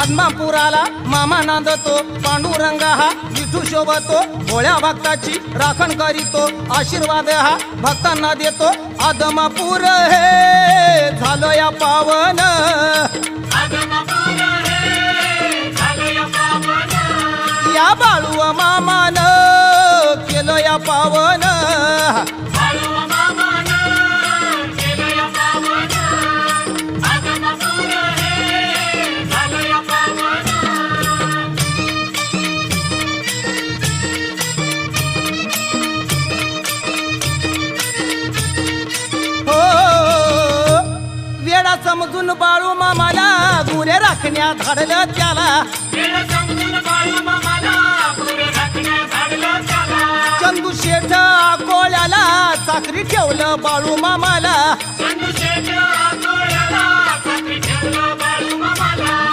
आदमापुराला मामा नांदतो, पांडुरंग हा विठू शोभतो, भोळ्या भक्ताची राखण करीतो, आशीर्वाद हा भक्तांना देतो. आदमापूर हे झालो या पावन, या बाळू मामान केलं या पावन. समजून बाळू मामाला गुरे राखण्या धाडलं त्याला, चंदू शेठ कोळ्याला चाकरी ठेवलं बाळू मामाला.